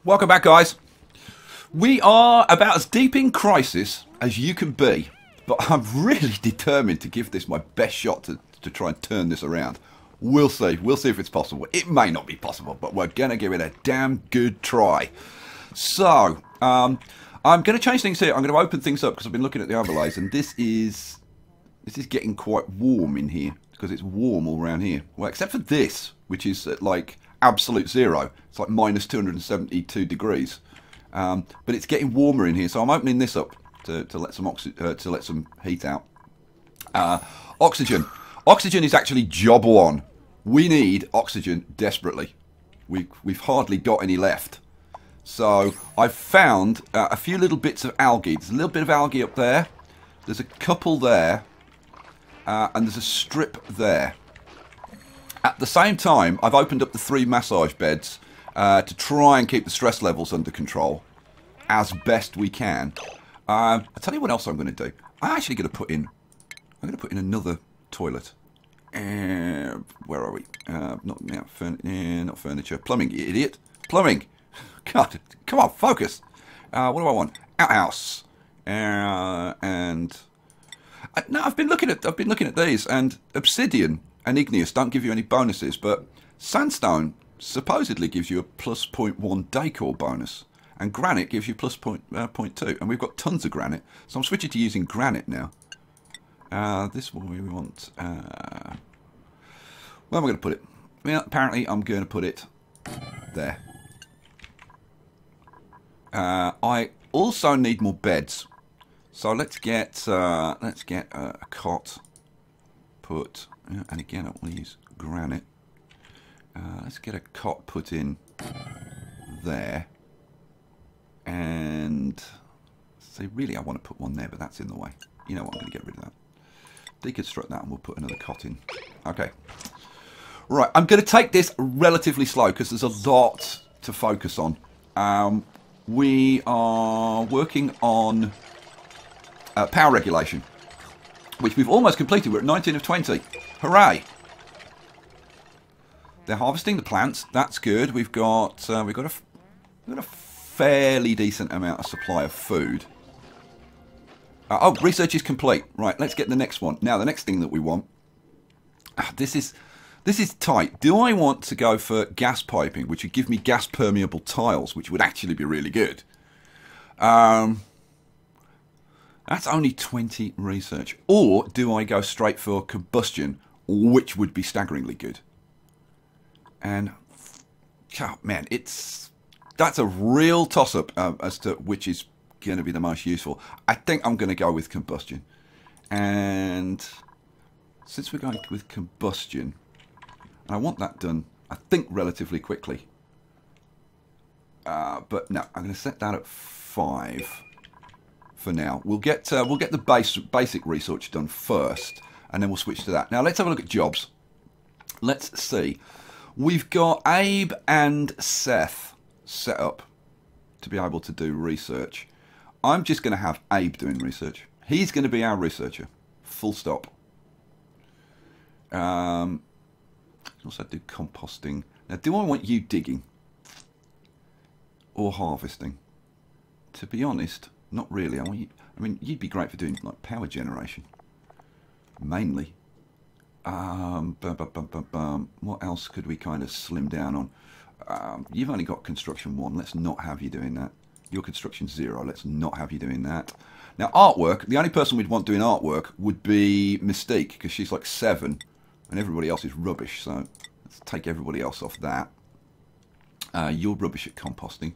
Welcome back, guys. We are about as deep in crisis as you can be, but I'm really determined to give this my best shot to try and turn this around. We'll see. We'll see if it's possible. It may not be possible, but we're going to give it a damn good try. So, I'm going to change things here. I'm going to open things up because I've been looking at the overlays, and this is getting quite warm in here because it's warm all around here. Well, except for this, which is at like absolute zero. It's like minus 272 degrees. But it's getting warmer in here, so I'm opening this up to let some heat out. Oxygen. Oxygen is actually job one. We need oxygen desperately. We've hardly got any left. So I've found a few little bits of algae. There's a little bit of algae up there. There's a couple there. And there's a strip there. At the same time, I've opened up the 3 massage beds to try and keep the stress levels under control as best we can. I'll tell you what else I'm going to do. I'm actually going to put in another toilet. Where are we? Not furniture. Plumbing, you idiot. Plumbing. God, come on, focus. What do I want? Outhouse. And no, I've been looking at these, and obsidian and igneous don't give you any bonuses, but sandstone supposedly gives you a plus 0.1 decor bonus, and granite gives you plus 0.2, and we've got tons of granite, so I'm switching to using granite now. This one we want. Where am I going to put it? Well, apparently I'm going to put it there. I also need more beds, so let's get a cot put, and again I want to use granite. Let's get a cot put in there, and see, really I want to put one there, but that's in the way. You know what, I'm going to get rid of that. Deconstruct that and we'll put another cot in. Okay. Right, I'm going to take this relatively slow because there's a lot to focus on. We are working on power regulation, which we've almost completed. We're at 19 of 20. Hooray! They're harvesting the plants. That's good. We've got a fairly decent amount of supply of food. Oh, research is complete. Right, let's get the next one. Now, the next thing that we want. This is tight. Do I want to go for gas piping, which would give me gas permeable tiles, which would actually be really good? That's only 20 research. Or do I go straight for combustion, which would be staggeringly good? And, oh man, that's a real toss-up as to which is going to be the most useful. I think I'm going to go with combustion. And since we're going with combustion, and I want that done, I think, relatively quickly. But no, I'm going to set that at 5 for now. We'll get the basic research done first, and then we'll switch to that. Now let's have a look at jobs. Let's see. We've got Abe and Seth set up to be able to do research. I'm just going to have Abe doing research. He's going to be our researcher. Full stop. Also do composting. Now, do I want you digging or harvesting? To be honest, not really. I mean, you'd be great for doing like power generation, mainly. What else could we kind of slim down on? You've only got construction 1. Let's not have you doing that. Your construction 0. Let's not have you doing that. Now, artwork. The only person we'd want doing artwork would be Mystique, because she's like 7. And everybody else is rubbish, so let's take everybody else off that. You're rubbish at composting,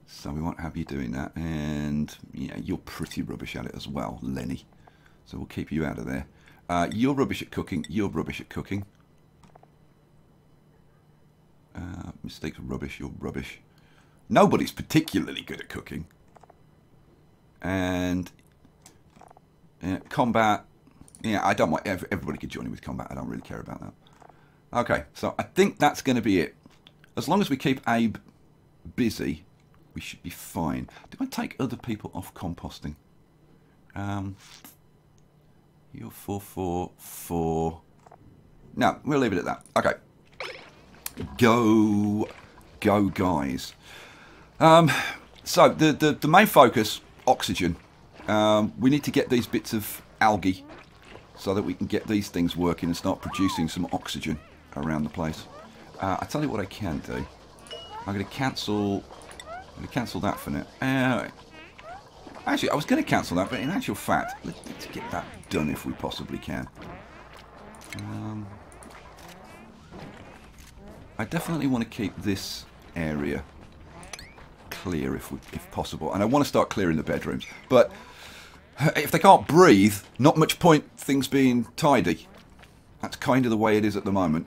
so we won't have you doing that. And yeah, you're pretty rubbish at it as well, Lenny. So we'll keep you out of there. You're rubbish at cooking. You're rubbish at cooking. Mistakes rubbish. You're rubbish. Nobody's particularly good at cooking. And combat. Yeah, I don't want everybody could join in with combat. I don't really care about that. Okay, so I think that's going to be it. As long as we keep Abe busy, we should be fine. Do I take other people off composting? You're 4, 4, 4. No, we'll leave it at that. Okay. Go, guys. So the main focus, oxygen. We need to get these bits of algae so that we can get these things working and start producing some oxygen around the place. I tell you what I can do. I'm going to cancel that for now. Actually, I was going to cancel that, but in actual fact, let's get that done if we possibly can. I definitely want to keep this area clear if possible, and I want to start clearing the bedrooms. But if they can't breathe, not much point things being tidy. That's kind of the way it is at the moment.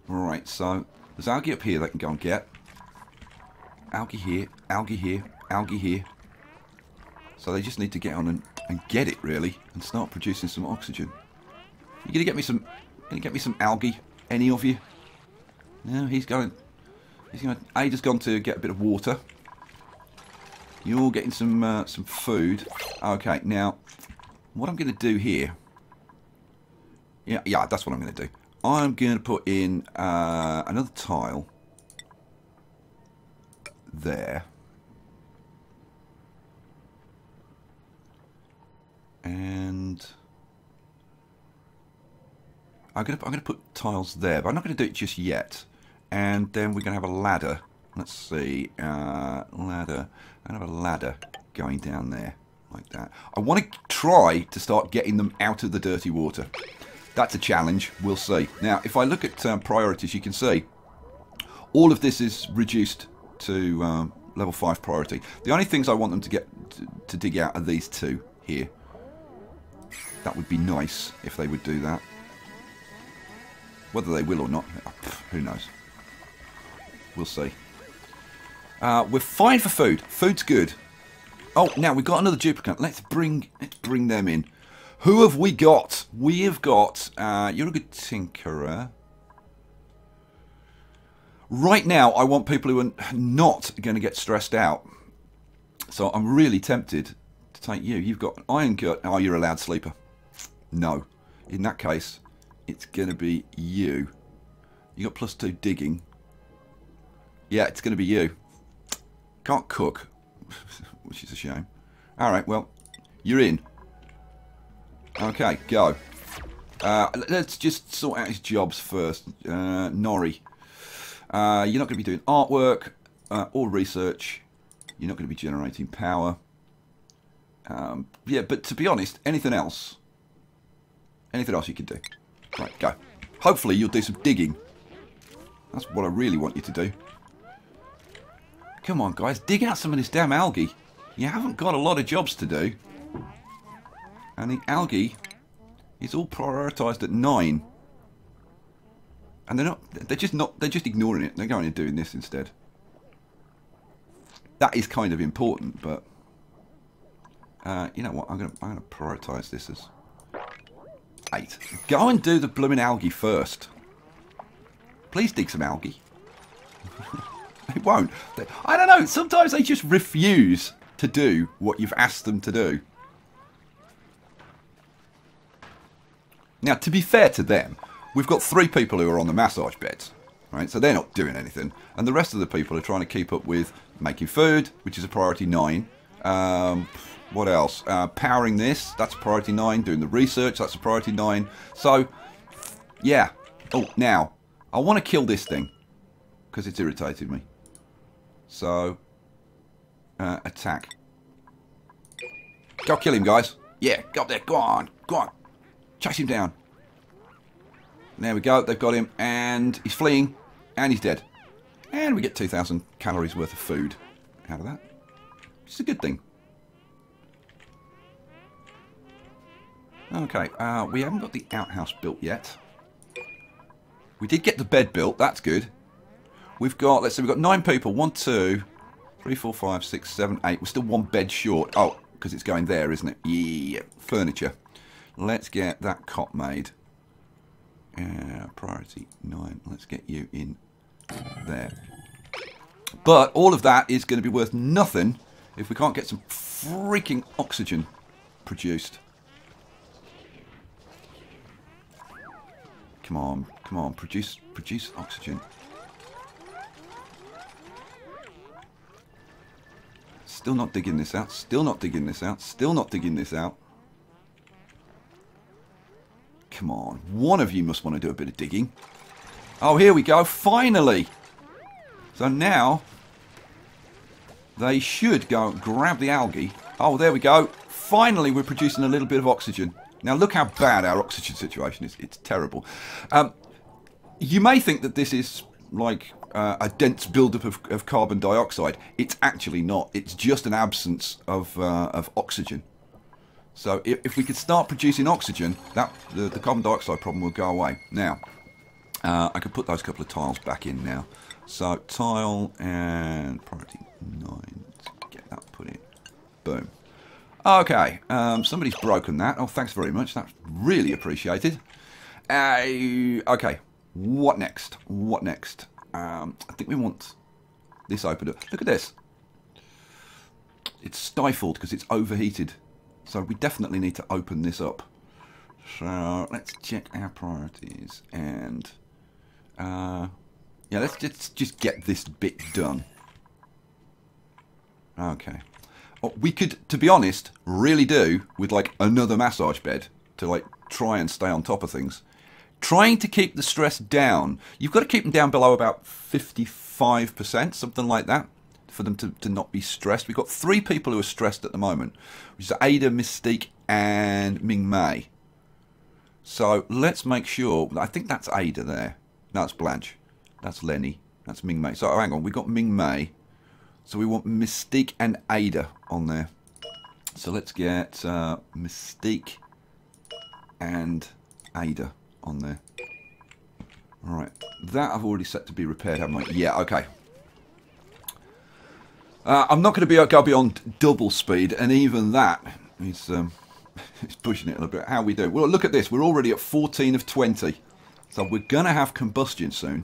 Right, so there's algae up here they can go and get. Algae here, algae here, algae here. So they just need to get on and get it really, and start producing some oxygen. You gonna get me some algae? Any of you? No, Ada's gone to get a bit of water. You're getting some food. Okay, now what I'm going to do here? Yeah, that's what I'm going to do. I'm going to put in another tile there, and I'm going to put tiles there, but I'm not going to do it just yet. And then we're going to have a ladder. Let's see, ladder. I'm going to have a ladder going down there like that. I want to try to start getting them out of the dirty water. That's a challenge. We'll see. Now, if I look at priorities, you can see all of this is reduced to level 5 priority. The only things I want them to get to dig out are these two here. That would be nice if they would do that. Whether they will or not, who knows? We'll see. We're fine for food. Food's good. Oh, now we've got another duplicate. Let's bring them in. Who have we got? We have got. You're a good tinkerer. Right now, I want people who are not going to get stressed out. So I'm really tempted to take you. You've got iron gut. Oh, you're a loud sleeper. No. In that case, it's going to be you. You got +2 digging. Yeah, it's going to be you. Can't cook, which is a shame. All right, well, you're in. Okay, go. Let's just sort out his jobs first. Norrie. You're not going to be doing artwork or research. You're not going to be generating power. Yeah, but to be honest, anything else you can do. Right, go. Hopefully you'll do some digging. That's what I really want you to do. Come on, guys, dig out some of this damn algae. You haven't got a lot of jobs to do. And the algae is all prioritised at 9. And they're just ignoring it. They're going and doing this instead. That is kind of important, but you know what? I'm gonna prioritise this as 8. Go and do the blooming algae first. Please dig some algae. They won't. I don't know. Sometimes they just refuse to do what you've asked them to do. Now, to be fair to them, we've got 3 people who are on the massage beds, right? So they're not doing anything, and the rest of the people are trying to keep up with making food, which is a priority 9. What else? Powering this, that's a priority 9. Doing the research, that's a priority 9. So, yeah. Oh, now, I want to kill this thing because it's irritated me. So, attack. Go kill him, guys. Yeah, go up there. Go on. Go on. Chase him down. There we go. They've got him, and he's fleeing, and he's dead. And we get 2,000 calories worth of food out of that. Which is a good thing. Okay, we haven't got the outhouse built yet. We did get the bed built. That's good. We've got, let's see, we've got 9 people. 1, 2, 3, 4, 5, 6, 7, 8. We're still 1 bed short. Oh, because it's going there, isn't it? Yeah, furniture. Let's get that cot made. Priority 9. Let's get you in there. But all of that is going to be worth nothing if we can't get some freaking oxygen produced. Come on, come on, produce oxygen. Still not digging this out, still not digging this out, still not digging this out. Come on, one of you must want to do a bit of digging. Oh, here we go, finally! So now, they should go and grab the algae. Oh, there we go. Finally, we're producing a little bit of oxygen. Now, look how bad our oxygen situation is. It's terrible. You may think that this is like a dense buildup of carbon dioxide. It's actually not. It's just an absence of oxygen. So if we could start producing oxygen, the carbon dioxide problem will go away. Now, I could put those couple of tiles back in now. So tile and priority 9. Let's get that put in. Boom. Okay, somebody's broken that. Oh, thanks very much. That's really appreciated. Okay, what next? What next? I think we want this opened up. Look at this. It's stifled because it's overheated. So we definitely need to open this up. So let's check our priorities and yeah, let's just get this bit done. Okay. Well, we could, to be honest, really do with like another massage bed to like try and stay on top of things. Trying to keep the stress down. You've got to keep them down below about 55%, something like that, for them to not be stressed. We've got 3 people who are stressed at the moment, which is Ada, Mystique, and Ming Mei. So let's make sure. I think that's Ada there. No, that's Blanche. That's Lenny. That's Ming Mei. So hang on, we've got Ming Mei. So we want Mystique and Ada on there. So let's get Mystique and Ada on there. Alright, that I've already set to be repaired, haven't I? Yeah, okay. I'm not going to go beyond double speed, and even that is it's pushing it a little bit. How are we doing? Well, look at this. We're already at 14 of 20. So we're going to have combustion soon.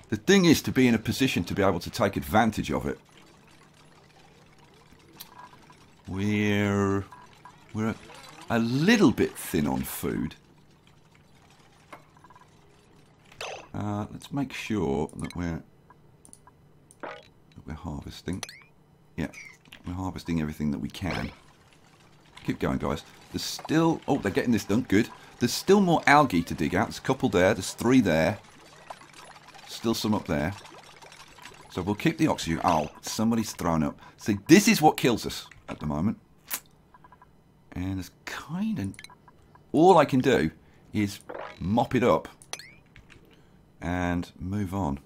The thing is to be in a position to be able to take advantage of it. We're a little bit thin on food. Let's make sure that we're harvesting. Yeah, we're harvesting everything that we can. Keep going, guys. There's still... Oh, they're getting this done. Good. There's still more algae to dig out. There's a couple there. There's 3 there. Still some up there. So we'll keep the oxygen. Oh, somebody's thrown up. See, this is what kills us at the moment. And it's kind of... All I can do is mop it up and move on.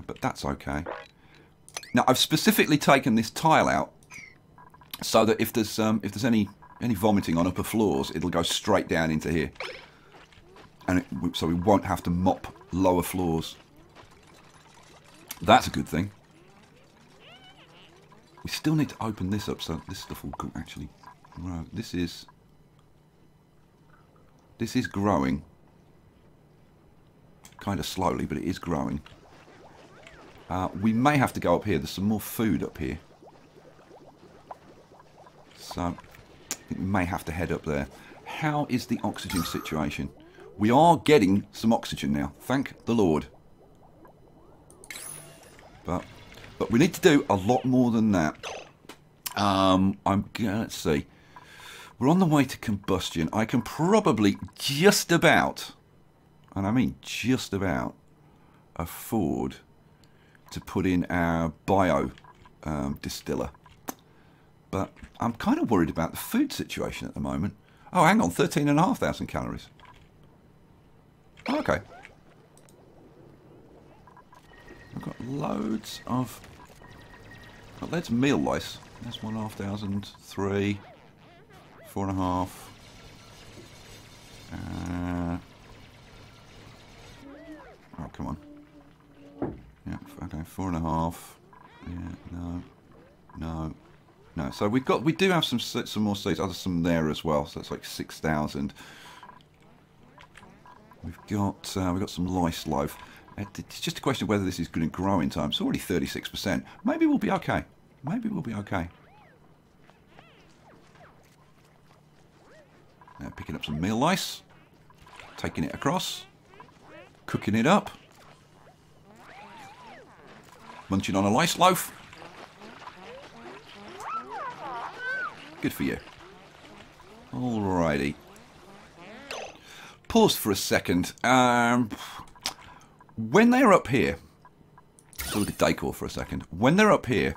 But that's okay. Now, I've specifically taken this tile out so that if there's any vomiting on upper floors, it'll go straight down into here. And so we won't have to mop lower floors. That's a good thing. We still need to open this up so this stuff will actually grow. This is growing. Kind of slowly, but it is growing. We may have to go up here. There's some more food up here. So I think we may have to head up there. How is the oxygen situation? We are getting some oxygen now. Thank the Lord. But we need to do a lot more than that. Let's see. We're on the way to combustion. I can probably just about, and I mean just about, afford to put in our bio distiller. But I'm kind of worried about the food situation at the moment. Oh, hang on, 13,500 calories. Okay. I've got loads of meal lice. That's 1,500, 3, 4.5. Oh, come on. Yeah, okay, 4.5. Yeah, no. So we do have some more seeds. Oh, there's some there as well. So it's like 6,000. We've got some lice loaf. It's just a question of whether this is going to grow in time. It's already 36%. Maybe we'll be okay. Maybe we'll be okay. Now picking up some meal lice. Taking it across. Cooking it up. Munching on a nice loaf. Good for you. Alrighty. Pause for a second. When they're up here, let's look at Dacor for a second. When they're up here,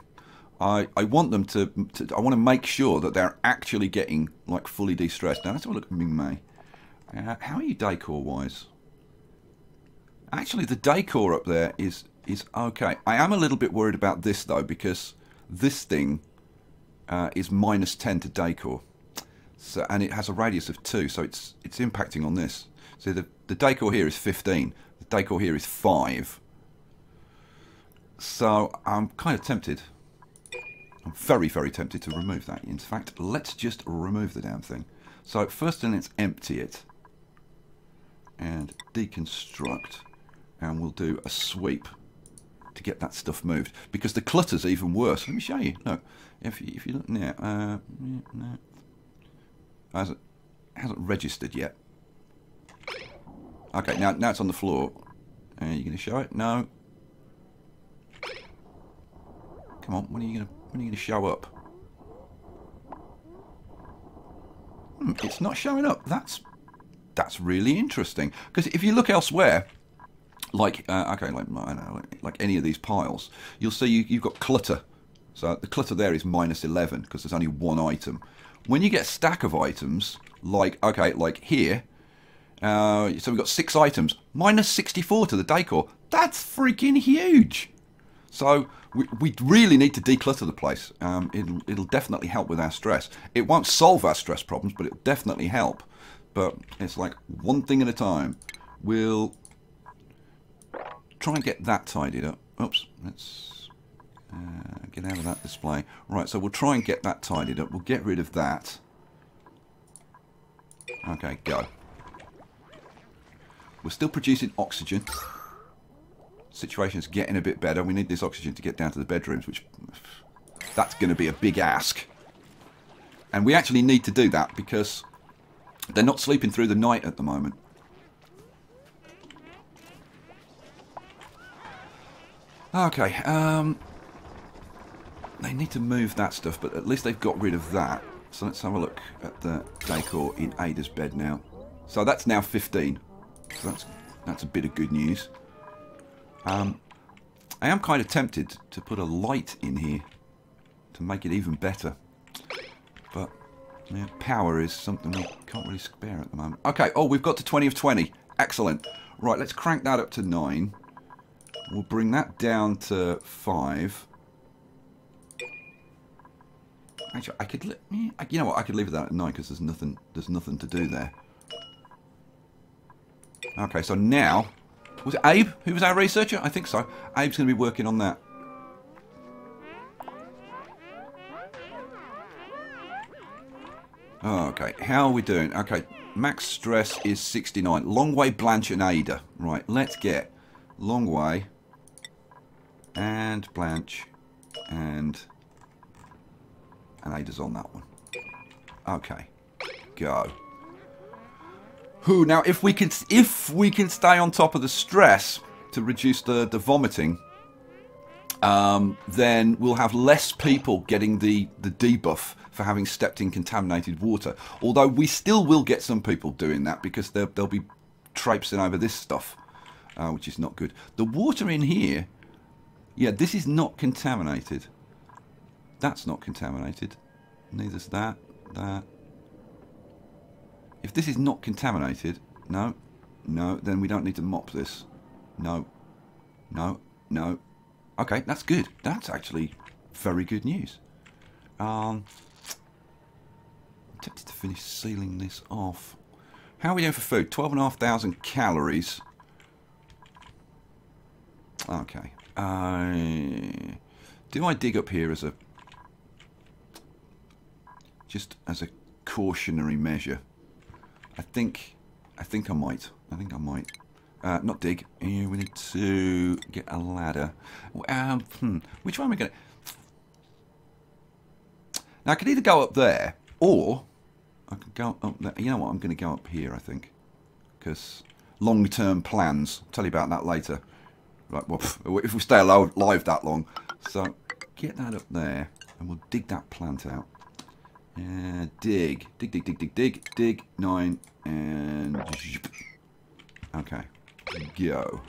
I want them to I want to make sure that they're actually getting like fully de-stressed. Now let's have a look at Ming Mei. How are you Dacor wise? Actually, the Dacor up there is okay. I am a little bit worried about this though, because this thing is -10 to Dacor. So, and it has a radius of 2, so it's impacting on this. So the Dacor here is 15, the Dacor here is 5. So I'm kind of tempted. I'm very, very tempted to remove that. In fact, let's just remove the damn thing. So first thing, let's empty it and deconstruct, and we'll do a sweep to get that stuff moved, because the clutter's even worse. Let me show you. Look, if you look now, no. Hasn't registered yet. Okay, now it's on the floor. Are you going to show it? No. Come on, when are you going to show up? It's not showing up. That's really interesting, because if you look elsewhere, like okay, like I don't know, like any of these piles, you'll see you've got clutter. So the clutter there is -11 because there's only one item. When you get a stack of items, like, okay, like here, so we've got 6 items, -64 to the Dacor. That's freaking huge. So we really need to declutter the place. It'll definitely help with our stress. It won't solve our stress problems, but it'll definitely help. But it's like one thing at a time. We'll try and get that tidied up. Oops, let's get out of that display. Right, so we'll try and get that tidied up. We'll get rid of that. Okay, go. We're still producing oxygen. Situation's getting a bit better. We need this oxygen to get down to the bedrooms, which that's going to be a big ask. And we actually need to do that because they're not sleeping through the night at the moment. Okay, they need to move that stuff, but at least they've got rid of that. So let's have a look at the Dacor in Ada's bed now. So that's now 15. So that's a bit of good news. I am kind of tempted to put a light in here to make it even better. But yeah, power is something we can't really spare at the moment. Okay, oh, we've got to 20 of 20. Excellent. Right, let's crank that up to 9. We'll bring that down to 5. Actually, I could, you know what? I could leave that at 9 because there's nothing to do there. Okay, so now, was it Abe who was our researcher? I think so. Abe's going to be working on that. Okay, how are we doing? Okay, max stress is 69. Longway, Blanche, and Ada. Right, let's get Longway and Blanche and Ada's on that one. Okay, go. Who now? If we can stay on top of the stress to reduce the vomiting, then we'll have less people getting the debuff for having stepped in contaminated water. Although we still will get some people doing that because they'll be traipsing over this stuff, which is not good. The water in here, yeah, this is not contaminated. That's not contaminated. Neither's that. If this is not contaminated, no, then we don't need to mop this. No. Okay, that's good. That's actually very good news. I'm tempted to finish sealing this off. How are we doing for food? 12,500 calories. Okay. Do I dig up here as a cautionary measure? I think I might. Not dig. We need to get a ladder. Which one am I going to... Now, I could either go up there, or I could go up there. You know what? I'm going to go up here, I think. because long-term plans. I'll tell you about that later. Right, well, if we stay alive that long. So get that up there, and we'll dig that plant out. Dig, 9, and okay, go.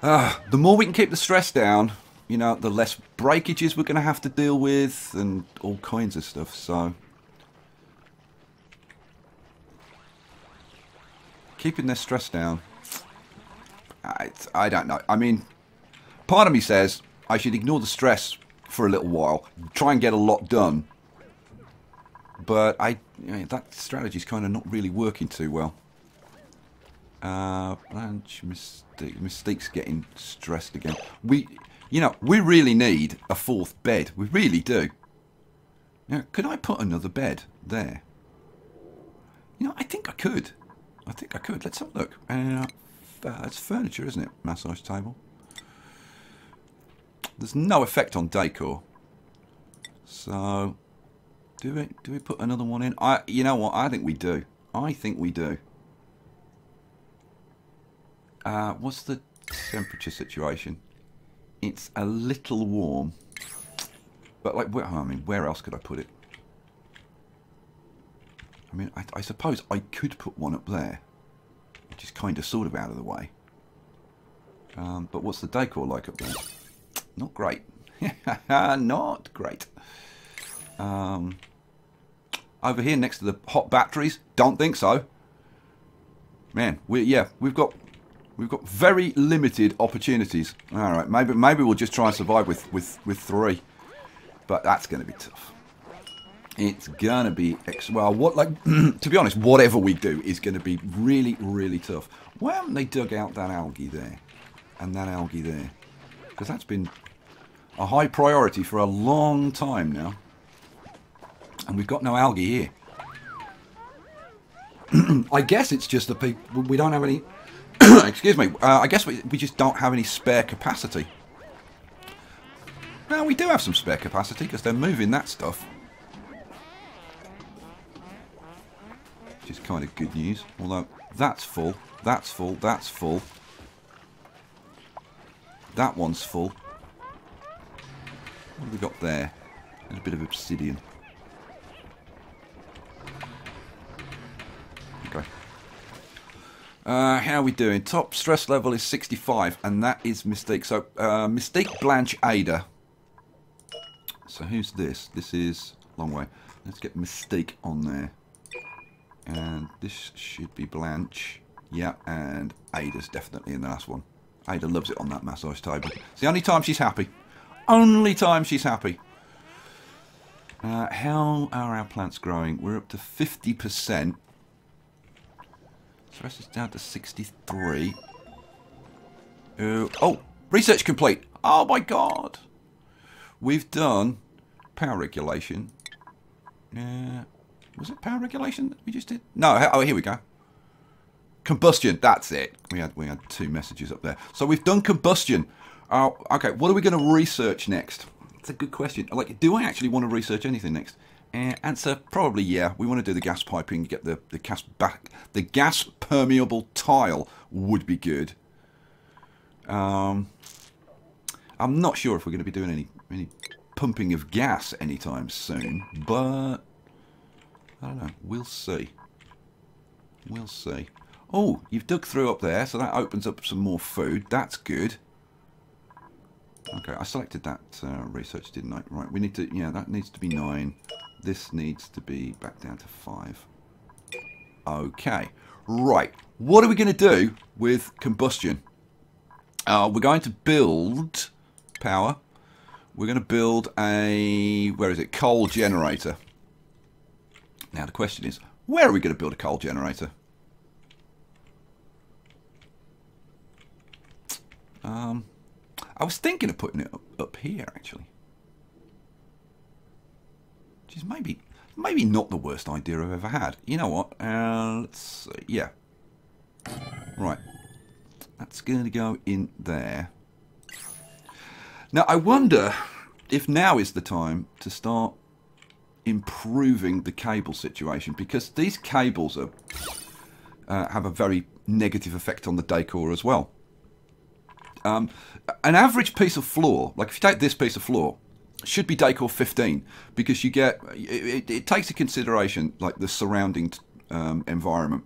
The more we can keep the stress down, you know, the less breakages we're going to have to deal with and all kinds of stuff, so keeping their stress down, I don't know. I mean, part of me says I should ignore the stress for a little while, try and get a lot done, but that strategy's kind of not really working too well. Blanche, Mystique's getting stressed again. We really need a 4th bed. We really do. Now, could I put another bed there? You know, I think I could. Let's have a look. It's furniture, isn't it? Massage table. There's no effect on decor. So, do we put another one in? You know what? I think we do. What's the temperature situation? It's a little warm, but like, where else could I put it? I mean, I suppose I could put one up there, which is kind of sort of out of the way. But what's the decor like up there? Not great. Not great. Over here next to the hot batteries, don't think so. Man, we've got very limited opportunities. All right, maybe we'll just try and survive with 3, but that's going to be tough. It's gonna be to be honest, whatever we do is going to be really, really tough. Why haven't they dug out that algae there and that algae there? Because that's been a high priority for a long time now, and we've got no algae here. I guess it's just that we don't have any. Excuse me. I guess we just don't have any spare capacity. Well, we do have some spare capacity because they're moving that stuff. Which is kind of good news. Although, that's full. That's full. That's full. That one's full. What have we got there? There's a bit of obsidian. Okay. How are we doing? Top stress level is 65, and that is Mystique. So, Mystique, Blanche, Ada. So who's this? This is a long way. Let's get Mystique on there. And this should be Blanche. Yeah, and Ada's definitely in the last one. Ada loves it on that massage table. It's the only time she's happy. Only time she's happy. How are our plants growing? We're up to 50%. Stress is down to 63. Oh, research complete. Oh my god. We've done power regulation. Was it power regulation that we just did? No, oh, here we go. Combustion, that's it. We had 2 messages up there. So we've done combustion. Okay, what are we going to research next? That's a good question. Like, do I actually want to research anything next? Answer, probably yeah. We want to do the gas piping, get the gas back. The gas permeable tile would be good. I'm not sure if we're going to be doing any pumping of gas anytime soon, but I don't know. We'll see. We'll see. Oh, you've dug through up there, so that opens up some more food. That's good. Okay, I selected that research, didn't I? Right, we need to, yeah, that needs to be 9. This needs to be back down to 5. Okay, right. What are we going to do with combustion? We're going to build power. We're going to build a, where is it, coal generator. Now the question is, where are we going to build a coal generator? I was thinking of putting it up here, actually. Which is maybe not the worst idea I've ever had. You know what? Let's see. Yeah. Right. That's going to go in there. Now, I wonder if now is the time to start improving the cable situation, because these cables are have a very negative effect on the decor as well. An average piece of floor, like if you take this piece of floor, should be decor 15, because you get it takes into consideration like the surrounding environment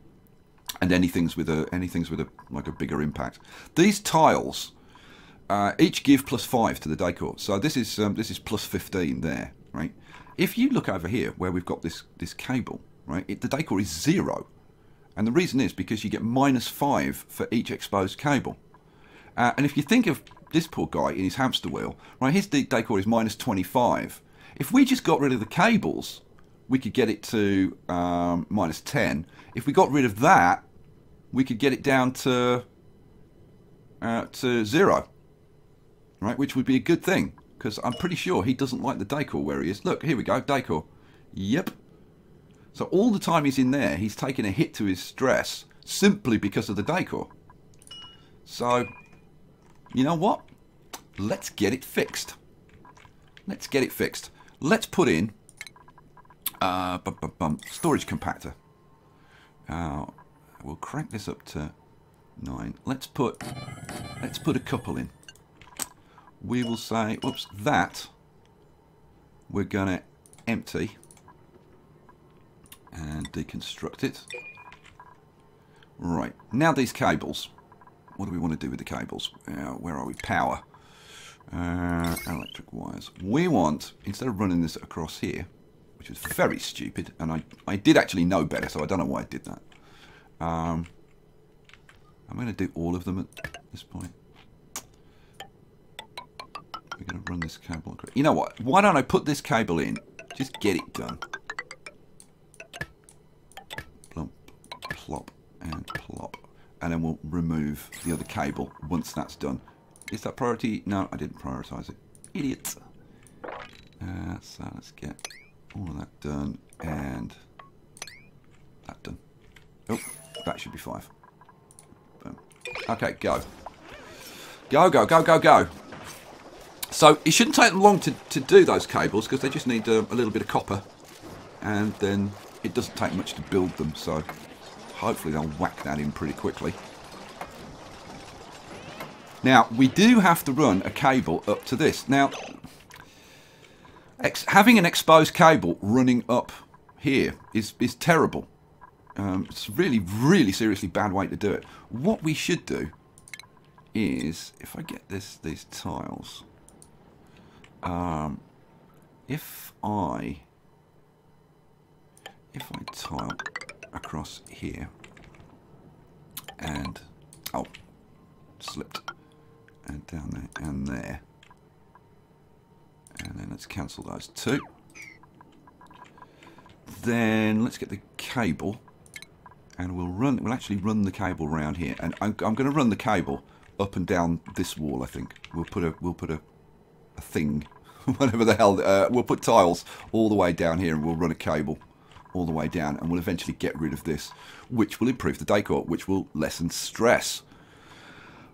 and anything's with a like a bigger impact. These tiles each give +5 to the decor, so this is +15 there, right? If you look over here where we've got this cable, right, the decor is 0, and the reason is because you get -5 for each exposed cable. And if you think of this poor guy in his hamster wheel, right, his decor is -25. If we just got rid of the cables, we could get it to -10. If we got rid of that, we could get it down to 0, right, which would be a good thing, because I'm pretty sure he doesn't like the decor where he is. Look, here we go, decor. Yep. So all the time he's in there, he's taking a hit to his stress simply because of the decor. So, you know what? Let's get it fixed. Let's get it fixed. Let's put in storage compactor. We'll crank this up to 9. Let's put a couple in. We will say, oops, that we're gonna empty and deconstruct it. Right, now these cables. What do we want to do with the cables? Where are we? Power. Electric wires. We want, instead of running this across here, which was very stupid, and I did actually know better, so I don't know why I did that. I'm going to do all of them at this point. We're going to run this cable across. You know what? Why don't I put this cable in? Just get it done. Plump, plop, and plop. And then we'll remove the other cable once that's done. Is that priority? No, I didn't prioritize it. Idiot. So let's get all of that done and that done. Oh, that should be 5. Boom. Okay, go. Go, go, go, go, go. So it shouldn't take them long to do those cables, because they just need a little bit of copper. And then it doesn't take much to build them, so hopefully they'll whack that in pretty quickly. Now, we do have to run a cable up to this. Now, having an exposed cable running up here is terrible. It's a really, really seriously bad way to do it. What we should do is, if I get these tiles, if I tile across here and slipped, and down there and there, and then let's cancel those 2. Then let's get the cable, and we'll actually run the cable around here, and I'm going to run the cable up and down this wall. I think we'll put a thing, whatever the hell, we'll put tiles all the way down here, and we'll run a cable all the way down, and we'll eventually get rid of this, which will improve the decor, which will lessen stress.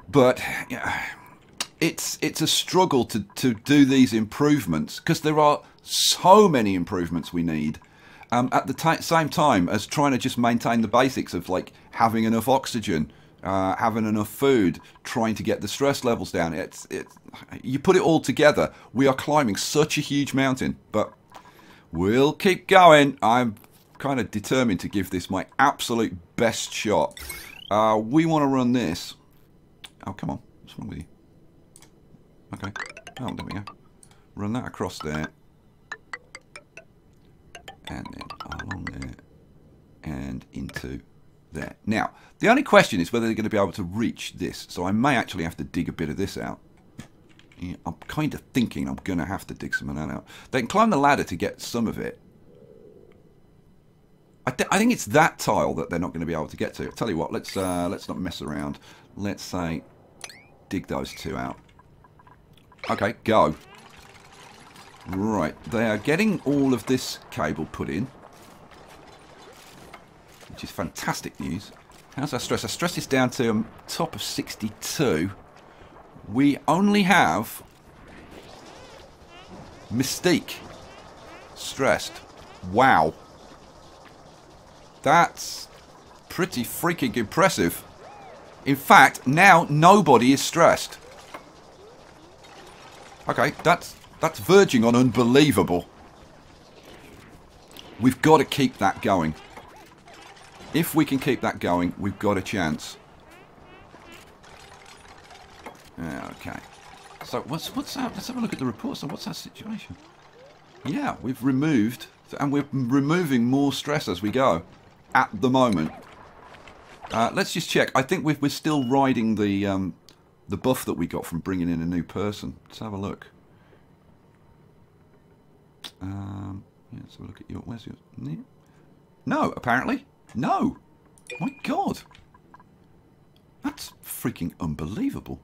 But yeah, it's a struggle to do these improvements, because there are so many improvements we need at the same time as trying to just maintain the basics of like having enough oxygen, having enough food, trying to get the stress levels down. You put it all together, we are climbing such a huge mountain, but we'll keep going. I'm kind of determined to give this my absolute best shot. We want to run this. Oh, come on. What's wrong with you? Okay. Oh, there we go. Run that across there. And then along there. And into there. Now, the only question is whether they're going to be able to reach this. So I may actually have to dig a bit of this out. Yeah, I'm kind of thinking I'm going to have to dig some of that out. They can climb the ladder to get some of it. I think it's that tile that they're not going to be able to get to. I'll tell you what, let's not mess around. Let's say dig those 2 out. Okay, go. Right, they are getting all of this cable put in, which is fantastic news. How's our stress? Our stress is down to top of 62. We only have Mystique stressed. Wow. That's pretty freaking impressive. In fact, now nobody is stressed. Okay, that's verging on unbelievable. We've got to keep that going. If we can keep that going, we've got a chance. Okay. So what's that? Let's have a look at the report. So what's our situation? Yeah, we've removed, and we're removing more stress as we go. At the moment. Let's just check. I think we're still riding the buff that we got from bringing in a new person. Let's have a look. Yeah, let's have a look at your. Where's your? No, apparently. No. My God. That's freaking unbelievable.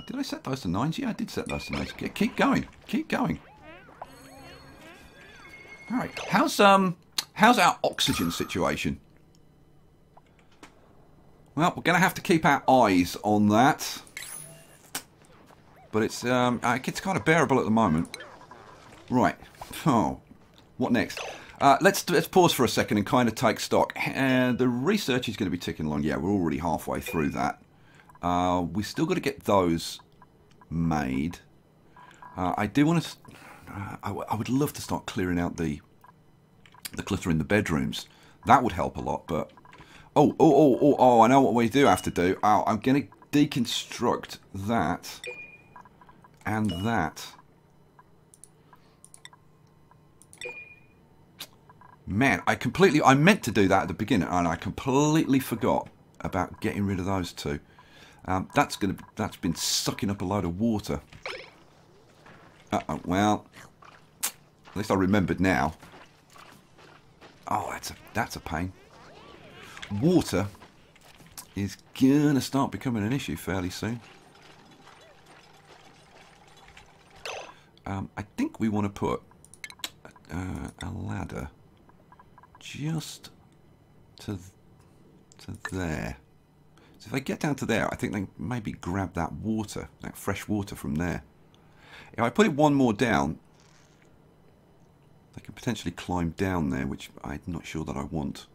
Did I set those to 9s? Yeah, I did set those to 9s. Keep going. Keep going. All right. How's our oxygen situation? Well, we're going to have to keep our eyes on that. But it's kind of bearable at the moment. Right. Oh, what next? Let's pause for a second and kind of take stock. The research is going to be ticking along. Yeah, we're already halfway through that. We still got to get those made. I do want to. I would love to start clearing out the clutter in the bedrooms. That would help a lot. But oh! I know what we do have to do. Oh, I'm going to deconstruct that and that. Man, I meant to do that at the beginning, and I completely forgot about getting rid of those two. That's been sucking up a load of water. Well, at least I remembered now. Oh, that's a pain. Water is gonna start becoming an issue fairly soon. I think we want to put a ladder just to there. So if I get down to there, I think they maybe grab that water, that fresh water from there. If I put it one more down, they can potentially climb down there, which I'm not sure that I want.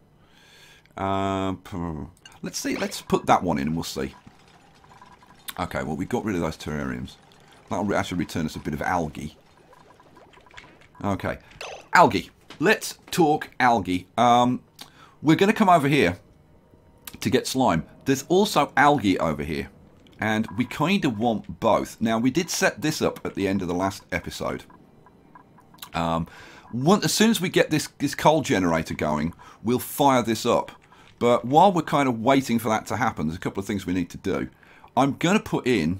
Let's see. Let's put that one in and we'll see. Okay, well, we got rid of those terrariums. That'll actually return us a bit of algae. Okay, algae. Let's talk algae. We're going to come over here to get slime. There's also algae over here, and we kind of want both. Now, we did set this up at the end of the last episode. As soon as we get this coal generator going, we'll fire this up. But while we're kind of waiting for that to happen, there's a couple of things we need to do. I'm going to put in...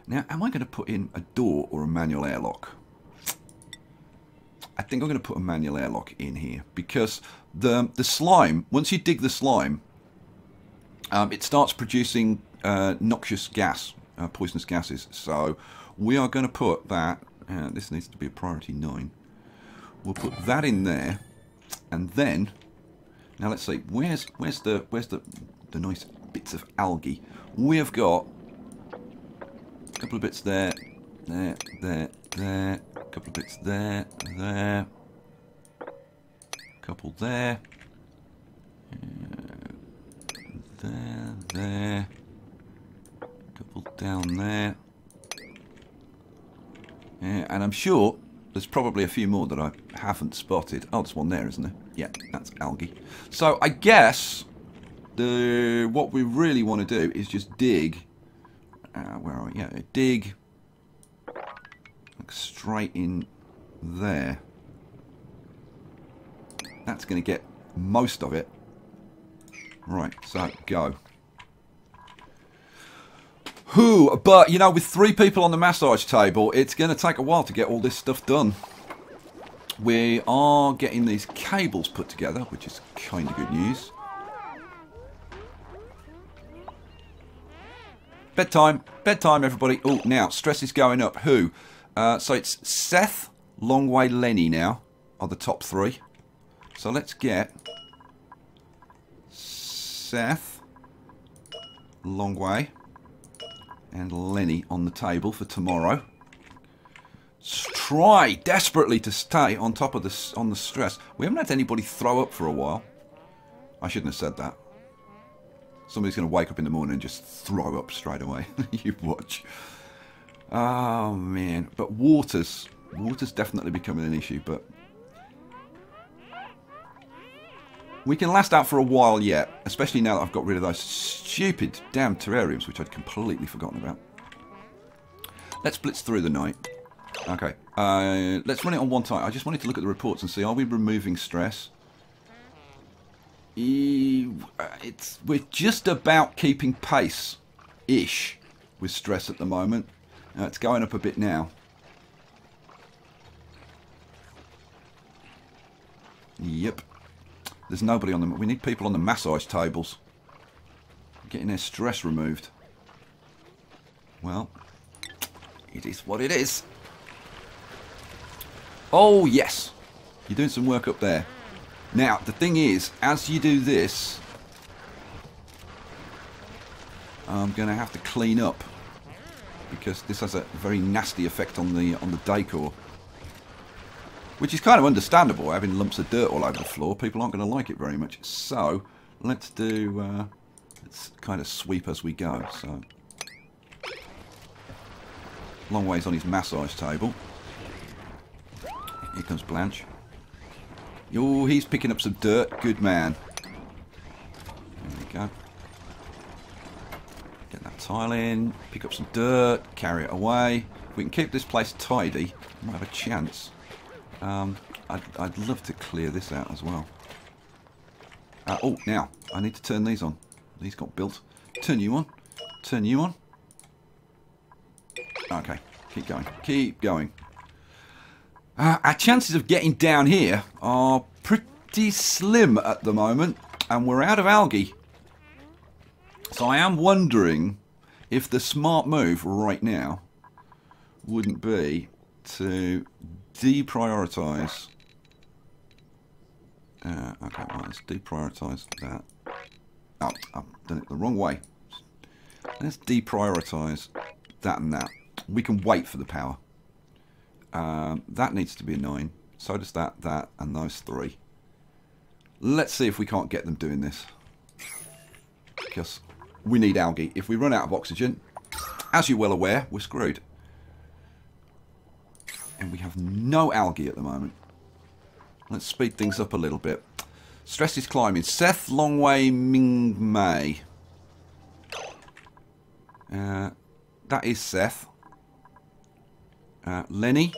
Now, am I going to put in a door or a manual airlock? I think I'm going to put a manual airlock in here, because the slime, once you dig the slime, it starts producing noxious gas, poisonous gases. So we are going to put that, this needs to be a priority 9. We'll put that in there, and then, now let's see, where's the nice bits of algae? We have got a couple of bits there, there, a couple of bits there, a couple there, there, a couple down there, and I'm sure there's probably a few more that I haven't spotted. Oh, there's one there, isn't there? Yeah, that's algae. So I guess what we really want to do is just dig. Where are we? Yeah, dig like straight in there. That's going to get most of it. Right, so go. But, you know, with 3 people on the massage table, it's going to take a while to get all this stuff done. We are getting these cables put together, which is kind of good news. Bedtime. Bedtime, everybody. Oh, now, stress is going up. Who? So it's Seth, Longway, Lenny now are the top 3. So let's get Seth, Longway, and Lenny on the table for tomorrow. try desperately to stay on top of this on the stress. We haven't had anybody throw up for a while. I shouldn't have said that. Somebody's going to wake up in the morning and just throw up straight away. You watch. Oh man, but water's definitely becoming an issue. But we can last out for a while yet, especially now that I've got rid of those stupid damn terrariums, which I'd completely forgotten about. Let's blitz through the night. Okay, let's run it on one time. I just wanted to look at the reports and see, are we removing stress? We're just about keeping pace-ish with stress at the moment. It's going up a bit now. Yep. There's nobody on them. We need people on the massage tables. Getting their stress removed. Well, it is what it is. Oh, yes. You're doing some work up there. Now, the thing is, as you do this, I'm going to have to clean up. Because this has a very nasty effect on the decor. Which is kind of understandable, having lumps of dirt all over the floor. People aren't going to like it very much. So, let's do... let's kind of sweep as we go. So, long ways on his massage table. Here comes Blanche. Oh, he's picking up some dirt. Good man. There we go. Get that tile in. Pick up some dirt. Carry it away. If we can keep this place tidy, we might have a chance. I'd love to clear this out as well. Oh, now, I need to turn these on. These got built. Turn you on. Turn you on. Okay, keep going. Keep going. Our chances of getting down here are pretty slim at the moment, and we're out of algae. So I am wondering if the smart move right now wouldn't be to deprioritise. Okay, well, let's deprioritise that. Oh, I've done it the wrong way. Let's deprioritise that and that. We can wait for the power. That needs to be a 9. So does that, and those 3. Let's see if we can't get them doing this. Because we need algae. If we run out of oxygen, as you're well aware, we're screwed. And we have no algae at the moment. Let's speed things up a little bit. Stress is climbing. Seth, Longway, Ming Mei. That is Seth. Lenny,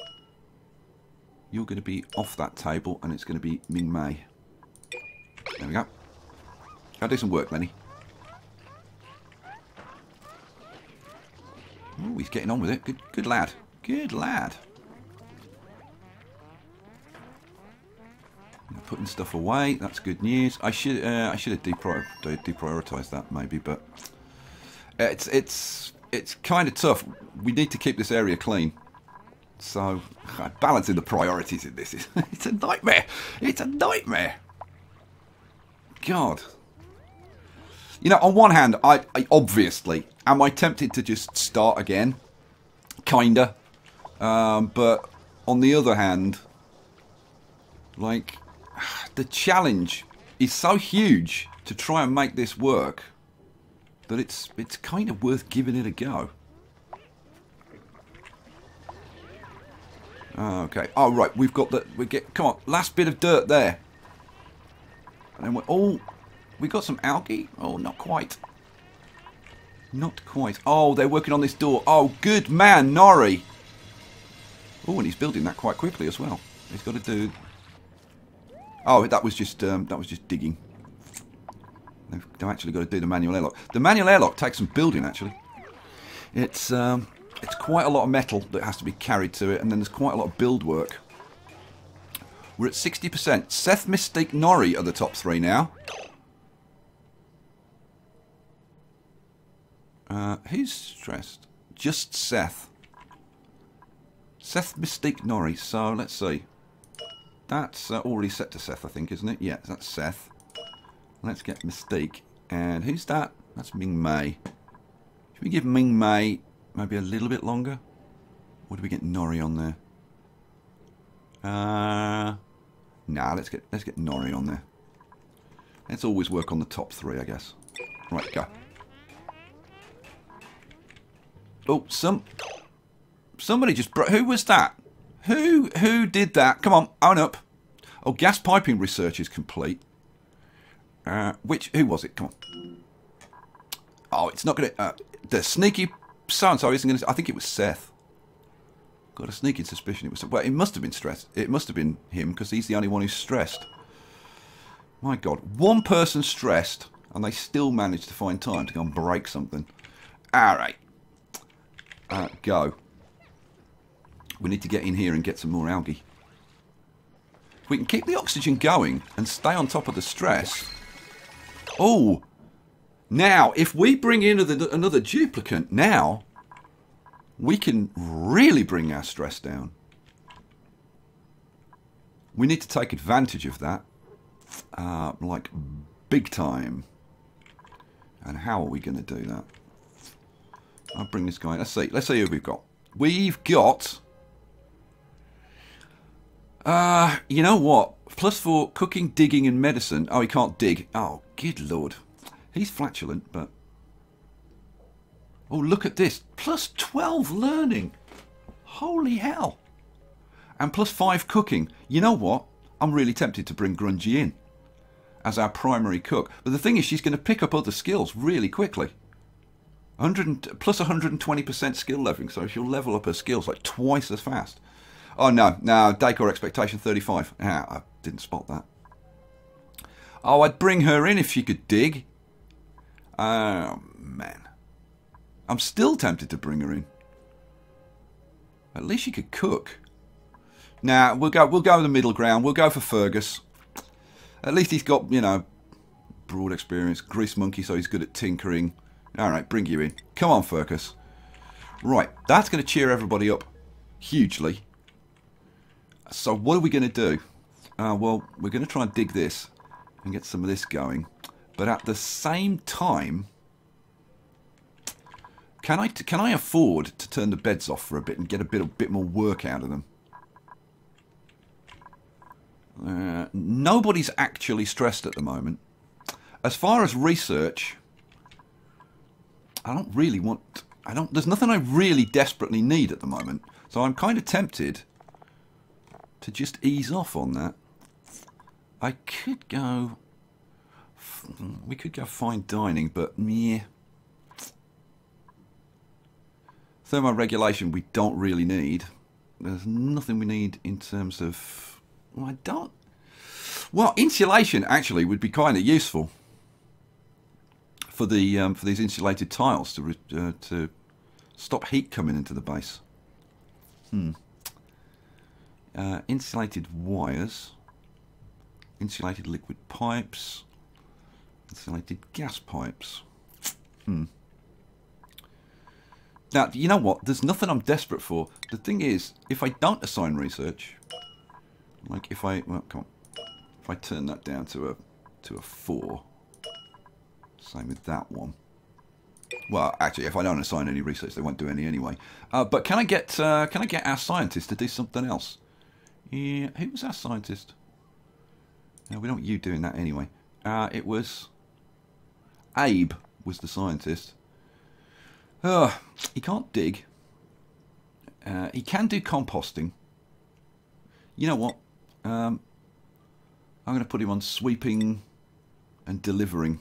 you're going to be off that table, and it's going to be Ming Mei. There we go. Go do some work, Lenny. Oh, he's getting on with it. Good lad. Good lad. Putting stuff away. That's good news. I should have deprioritized that maybe, but it's kind of tough. We need to keep this area clean. So balancing the priorities in this is it's a nightmare. It's a nightmare. God. You know, on one hand, I obviously am I tempted to just start again, kinda. But on the other hand, like, the challenge is so huge to try and make this work that it's kind of worth giving it a go. Okay. Oh right, we've got the come on, last bit of dirt there. And then we got some algae? Oh, not quite. Not quite. Oh, they're working on this door. Oh, good man, Norrie. Oh, and he's building that quite quickly as well. He's got to do. Oh, that was just digging. They've actually got to do the manual airlock. The manual airlock takes some building actually. It's quite a lot of metal that has to be carried to it, and then there's quite a lot of build work. We're at 60%. Seth, Mystique, Norrie are the top 3 now. Who's stressed? Just Seth. Seth, Mystique, Norrie. So let's see. That's already set to Seth, I think, isn't it? Yeah, that's Seth. Let's get Mystique. And who's that? That's Ming Mei. Should we give Ming Mei maybe a little bit longer? Or do we get Norrie on there? Nah, let's get Nori on there. Let's always work on the top 3, I guess. Right, go. Oh, somebody just broke. Who was that? Who did that? Come on, own up. Oh, gas piping research is complete. Who was it? Come on. Oh, it's not going to... the sneaky so-and-so isn't going to... I think it was Seth. Got a sneaking suspicion it was... Well, it must have been stressed. It must have been him, because he's the only one who's stressed. My God. One person stressed, and they still managed to find time to go and break something. Alright. Go. We need to get in here and get some more algae. If we can keep the oxygen going and stay on top of the stress... Oh! Now, if we bring in another duplicant, now we can really bring our stress down. We need to take advantage of that, like big time. And how are we going to do that? I'll bring this guy in. Let's see who we've got. We've got, you know what? +4 cooking, digging, and medicine. Oh, he can't dig. Oh, good lord. He's flatulent, but... Oh, look at this. +12 learning. Holy hell. And +5 cooking. You know what? I'm really tempted to bring Grungy in as our primary cook. But the thing is, she's going to pick up other skills really quickly. Plus 120% skill leveling, so she'll level up her skills like twice as fast. Oh, no. No, decor expectation 35. Ah, I didn't spot that. Oh, I'd bring her in if she could dig. Oh, man. I'm still tempted to bring her in. At least she could cook. Nah, we'll go with the middle ground. We'll go for Fergus. At least he's got, you know, broad experience. Grease monkey, so he's good at tinkering. Alright, bring you in. Come on, Fergus. Right, that's going to cheer everybody up hugely. So what are we going to do? Well, we're going to try and dig this and get some of this going. But at the same time, can I afford to turn the beds off for a bit and get a bit more work out of them? Nobody's actually stressed at the moment. As far as research, I don't really want... There's nothing I really desperately need at the moment. So I'm kind of tempted to just ease off on that. I could go... We could go fine dining, but yeah. Thermoregulation we don't really need. There's nothing we need in terms of... Well, I don't... Well, insulation actually would be kind of useful for the for these insulated tiles to stop heat coming into the base. Insulated wires, insulated liquid pipes, insulated gas pipes. Now, you know what? There's nothing I'm desperate for. The thing is, if I don't assign research, like if I, well, come on, if I turn that down to a 4, same with that one. Well, actually, if I don't assign any research, they won't do any anyway. But can I get our scientist to do something else? Yeah, who was our scientist? No, we don't want you doing that anyway. It was Abe was the scientist. He can't dig. He can do composting. You know what? I'm going to put him on sweeping and delivering.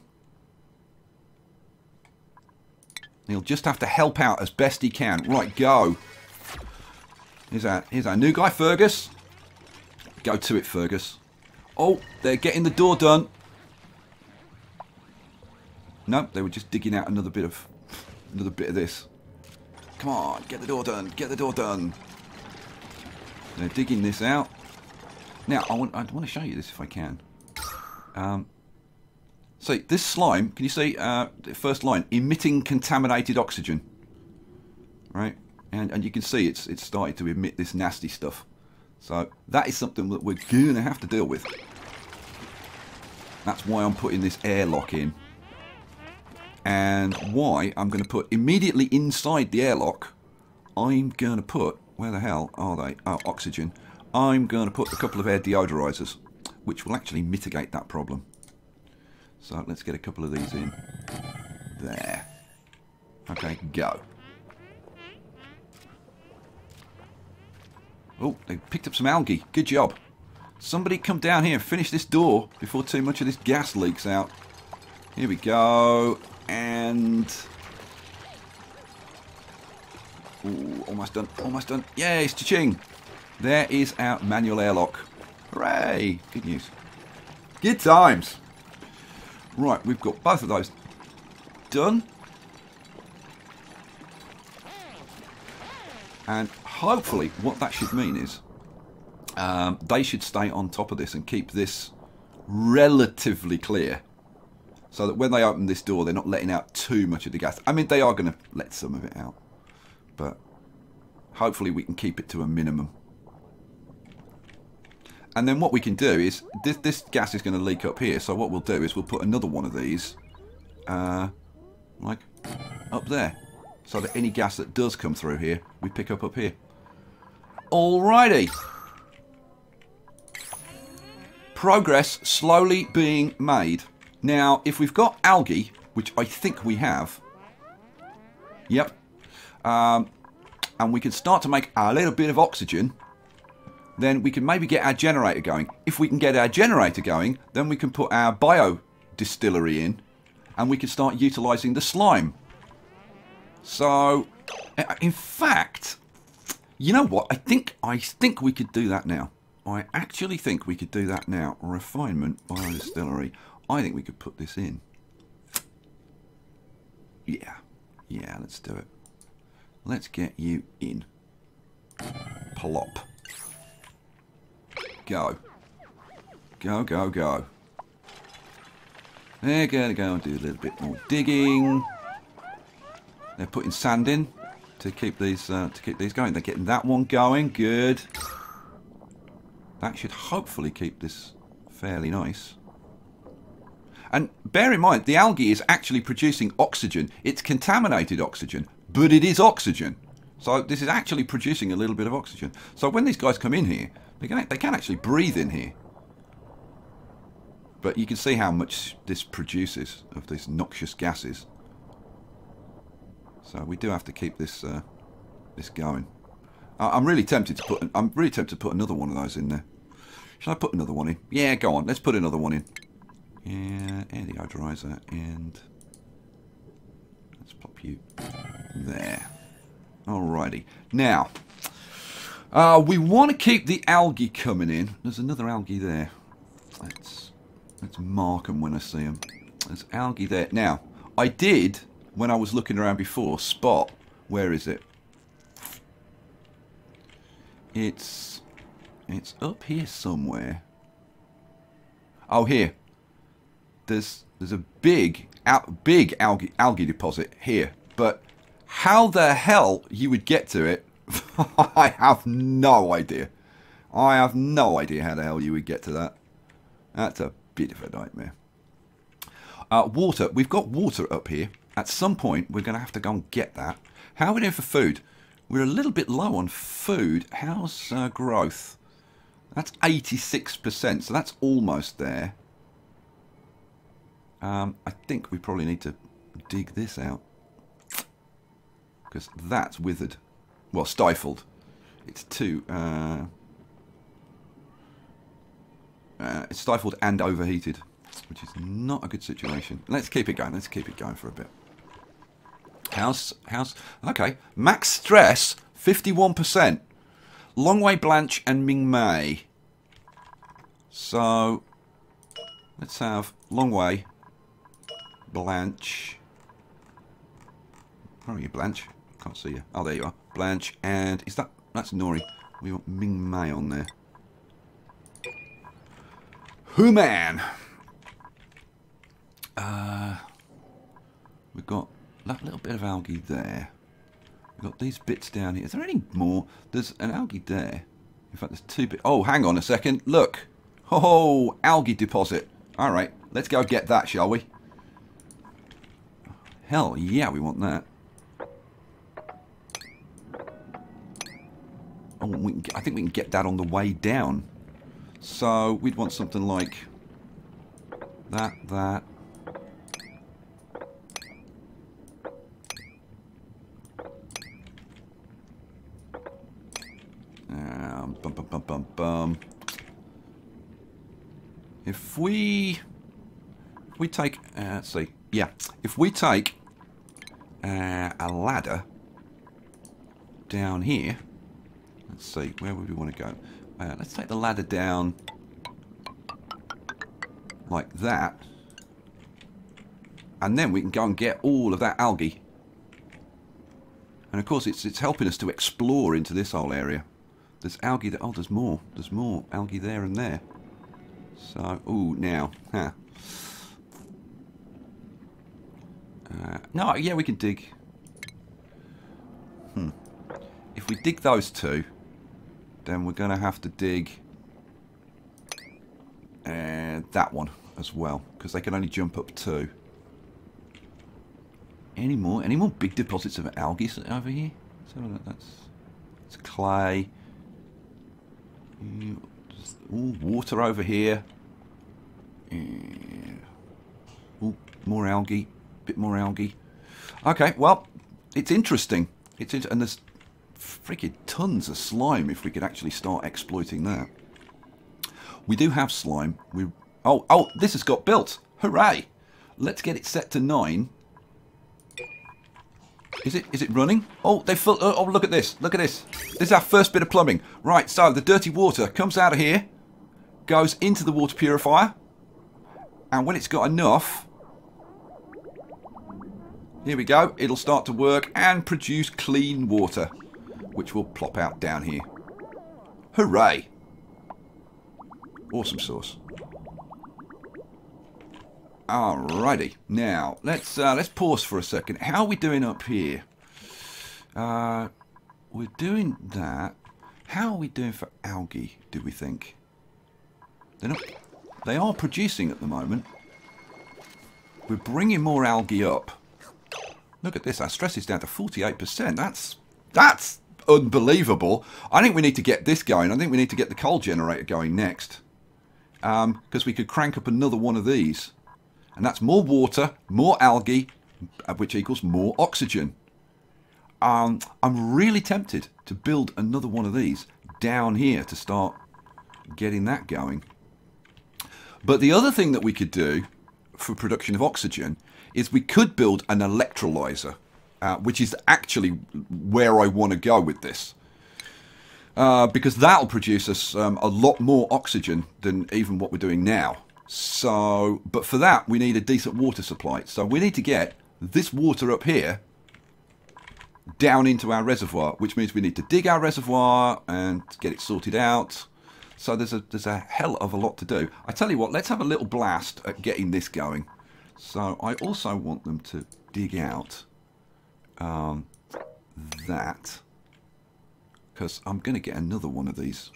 He'll just have to help out as best he can. Right, go. Here's our new guy, Fergus. Go to it, Fergus. Oh, they're getting the door done. No, they were just digging out another bit of this. Come on, get the door done. Get the door done. They're digging this out. Now, I want to show you this if I can. So this slime, can you see the first line? Emitting contaminated oxygen. Right? And you can see it's started to emit this nasty stuff. So that is something that we're going to have to deal with. That's why I'm putting this airlock in. And why I'm going to put immediately inside the airlock, I'm going to put, where the hell are they? Oh, oxygen. I'm going to put a couple of air deodorizers, which will actually mitigate that problem. So let's get a couple of these in. There. Okay, go. Oh, they picked up some algae. Good job. Somebody come down here and finish this door before too much of this gas leaks out. Here we go. And... ooh, almost done. Almost done. Yes, cha-ching. There is our manual airlock. Hooray! Good news. Good times. Right, we've got both of those done. And hopefully what that should mean is they should stay on top of this and keep this relatively clear. So that when they open this door, they're not letting out too much of the gas. I mean, they are going to let some of it out. But hopefully we can keep it to a minimum. And then what we can do is, this gas is going to leak up here. So what we'll do is we'll put another one of these, like, up there. So that any gas that does come through here, we pick up here. Alrighty. Progress slowly being made. Now, if we've got algae, which I think we have, yep, and we can start to make a little bit of oxygen, then we can maybe get our generator going. If we can get our generator going, then we can put our biodistillery in, and we can start utilising the slime. So, in fact, you know what? I think we could do that now. I actually think we could do that now. Refinement biodistillery. I think we could put this in. Yeah, let's do it. Let's get you in. Plop. Go. Go, go, go. They're going to go and do a little bit more digging. They're putting sand in to keep these going. They're getting that one going. Good. That should hopefully keep this fairly nice. And bear in mind, the algae is actually producing oxygen. It's contaminated oxygen, but it is oxygen. So this is actually producing a little bit of oxygen. So when these guys come in here, they can actually breathe in here. But you can see how much this produces of these noxious gases. So we do have to keep this this going. I'm really tempted to put another one of those in there. Shall I put another one in? Yeah, go on. Let's put another one in. Yeah, air deodorizer, and let's pop you there. Alrighty. Now, we want to keep the algae coming in. There's another algae there. Let's mark them when I see them. There's algae there. Now, I did, when I was looking around before, spot. Where is it? It's up here somewhere. Oh, here. There's a big algae deposit here, but how the hell you would get to it, I have no idea. I have no idea how the hell you would get to that. That's a bit of a nightmare. Water. We've got water up here. At some point, we're going to have to go and get that. How are we doing for food? We're a little bit low on food. How's growth? That's 86%, so that's almost there. I think we probably need to dig this out, because that's withered. Well, stifled. It's it's stifled and overheated, which is not a good situation. Let's keep it going. Let's keep it going for a bit. How's okay? Max stress 51%. Longwei, Blanche, and Ming Mei. So let's have Longwei, Blanche. Where are you, Blanche? Can't see you. Oh, there you are. Blanche, and that's Nori. We want Ming Mei on there. Human. We've got that little bit of algae there. We've got these bits down here. Is there any more? There's an algae there. In fact, there's two bits. Oh, hang on a second. Look. Oh, algae deposit. All right, let's go get that, shall we? Hell yeah, we want that. Oh, I think we can get that on the way down. So we'd want something like that. If we take, let's see, yeah, if we take a ladder down here, let's see, where would we want to go? Let's take the ladder down like that, and then we can go and get all of that algae. And of course, it's helping us to explore into this whole area. There's algae that, oh, there's more algae there and there. So, ooh, now, huh. No, yeah, we can dig. If we dig those two, then we're going to have to dig that one as well, because they can only jump up 2. Any more big deposits of algae over here? So that's clay. Ooh, water over here. Ooh, more algae. Bit more algae. Okay, well, it's interesting. And there's freaking tons of slime if we could actually start exploiting that. We do have slime. Oh, this has got built. Hooray! Let's get it set to 9. Is it running? Oh, oh, look at this. Look at this. This is our first bit of plumbing. Right, so the dirty water comes out of here, goes into the water purifier, and when it's got enough, here we go, it'll start to work and produce clean water, which will plop out down here. Hooray! Awesome sauce. Alrighty, now let's pause for a second. How are we doing up here? We're doing that. How are we doing for algae, do we think? They are producing at the moment. We're bringing more algae up. Look at this, our stress is down to 48%. That's unbelievable. I think we need to get this going. I think we need to get the coal generator going next. Because we could crank up another one of these. And that's more water, more algae, which equals more oxygen. I'm really tempted to build another one of these down here to start getting that going. But the other thing that we could do for production of oxygen is we could build an electrolyzer, which is actually where I want to go with this. Because that'll produce us a lot more oxygen than even what we're doing now. So, but for that, we need a decent water supply. So we need to get this water up here down into our reservoir, which means we need to dig our reservoir and get it sorted out. So there's a hell of a lot to do. I tell you what, let's have a little blast at getting this going. So I also want them to dig out that, because I'm going to get another one of these.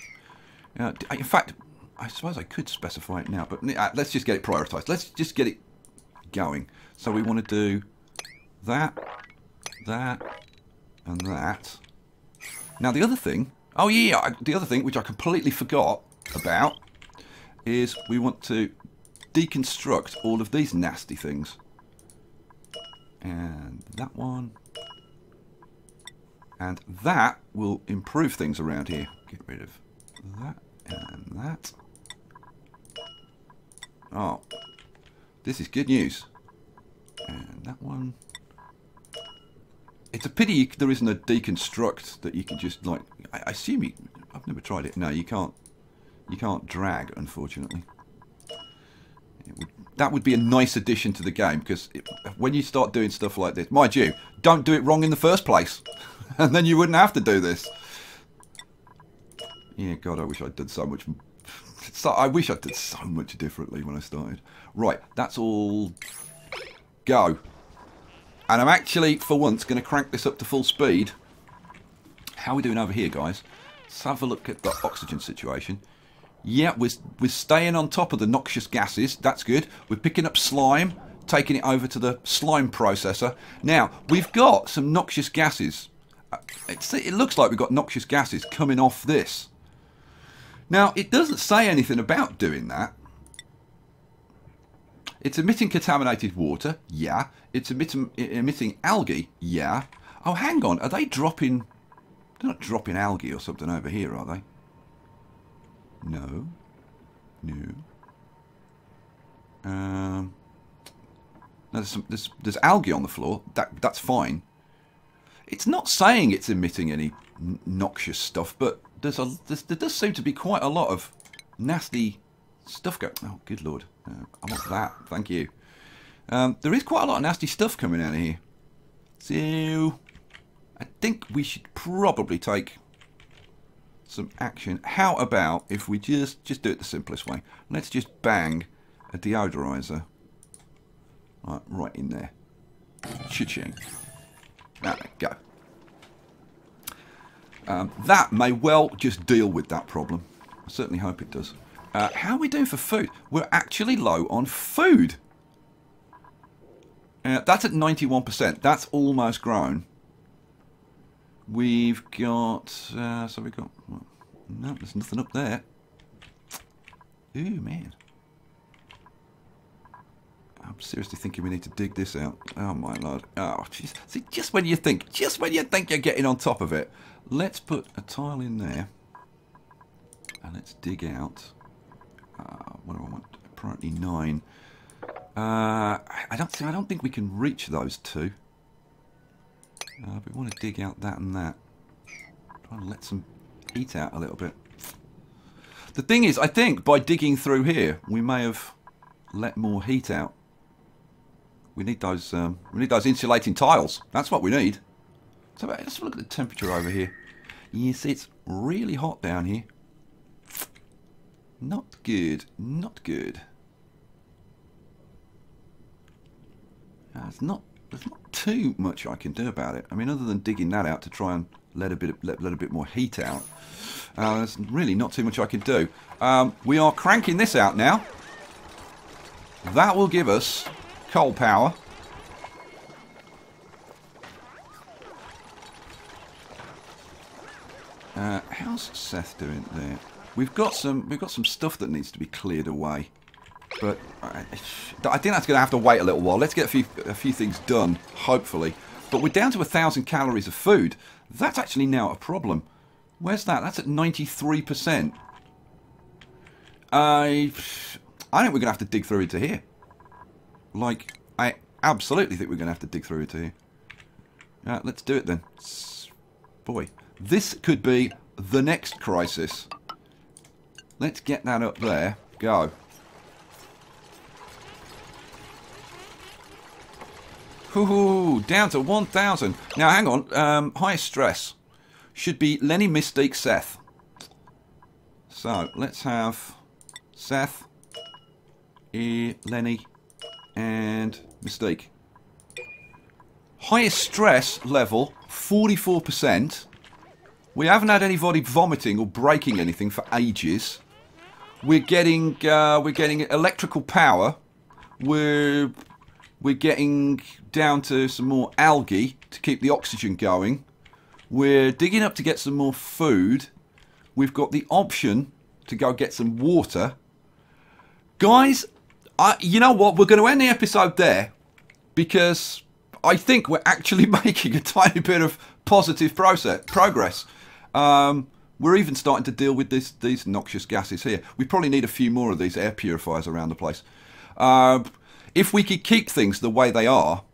In fact, I suppose I could specify it now, but let's just get it prioritized. Let's just get it going. So we want to do that, and that. Now the other thing, oh yeah, the other thing which I completely forgot about is we want to deconstruct all of these nasty things. And that one. And that will improve things around here. Get rid of that and that. Oh, this is good news. And that one. It's a pity there isn't a deconstruct that you can just, like, I assume you, I've never tried it. No, you can't drag, unfortunately. That would be a nice addition to the game, because when you start doing stuff like this, mind you, don't do it wrong in the first place. And then you wouldn't have to do this. Yeah, God, I wish I'd done so much. I wish I did so much differently when I started. Right, that's all go. And I'm actually, for once, going to crank this up to full speed. How are we doing over here, guys? Let's have a look at the oxygen situation. Yeah, we're staying on top of the noxious gases. That's good. We're picking up slime, taking it over to the slime processor. Now, we've got some noxious gases It looks like we've got noxious gases coming off this. Now, it doesn't say anything about doing that. It's emitting contaminated water, yeah. It's emitting algae, yeah. Oh, hang on, are they dropping... They're not dropping algae or something over here, are they? No. No. There's algae on the floor. That's fine. It's not saying it's emitting any noxious stuff, but there does seem to be quite a lot of nasty stuff going... Oh, good lord. I want that. Thank you. There is quite a lot of nasty stuff coming out of here. So, I think we should probably take some action. How about if we just do it the simplest way? Let's just bang a deodorizer right in there. Cha-ching. There we go. That may well just deal with that problem. I certainly hope it does. How are we doing for food? We're actually low on food. That's at 91%. That's almost grown. We've got... so we've got... Well, no, there's nothing up there. Ooh, man. I'm seriously thinking we need to dig this out. Oh, my lord. Oh, jeez. See, just when you think you're getting on top of it, let's put a tile in there. And let's dig out... what do I want? Priority 9. I don't think we can reach those two. But we want to dig out that and that. Try and let some heat out a little bit. The thing is, I think by digging through here, we may have let more heat out. We need those. We need those insulating tiles. That's what we need. So let's look at the temperature over here. You see, it's really hot down here. Not good. Not good. There's not too much I can do about it. I mean, other than digging that out to try and let a bit more heat out. There's really not too much I can do. We are cranking this out now. That will give us coal power. How's Seth doing there? We've got some stuff that needs to be cleared away, but I think that's going to have to wait a little while. Let's get a few things done, hopefully. But we're down to 1,000 calories of food. That's actually now a problem. Where's that? That's at 93%. I think we're going to have to dig through into here. Like, I absolutely think we're going to have to dig through into here. Let's do it then. Boy, this could be the next crisis. Let's get that up there. Go. Hoo-hoo, down to 1,000. Now, hang on. Highest stress should be Lenny, Mystique, Seth. So, let's have Seth, Lenny, and Mystique. Highest stress level, 44%. We haven't had anybody vomiting or breaking anything for ages. We're getting electrical power. We're getting down to some more algae to keep the oxygen going. We're digging up to get some more food. We've got the option to go get some water. Guys, you know what? We're going to end the episode there because I think we're actually making a tiny bit of positive progress. We're even starting to deal with these noxious gases here. We probably need a few more of these air purifiers around the place. If we could keep things the way they are,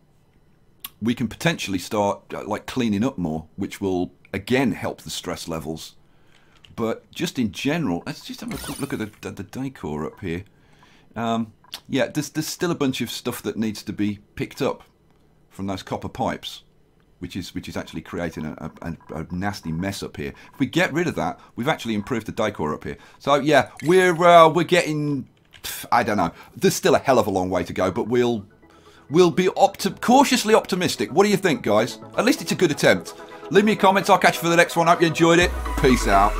we can potentially start like cleaning up more, which will again help the stress levels. But just in general, let's just have a quick look at the decor up here. Yeah, there's still a bunch of stuff that needs to be picked up from those copper pipes, which is actually creating a nasty mess up here. If we get rid of that, we've actually improved the decor up here. So yeah, we're getting, I don't know. There's still a hell of a long way to go, but we'll be cautiously optimistic. What do you think, guys? At least it's a good attempt. Leave me a comment. I'll catch you for the next one. Hope you enjoyed it. Peace out.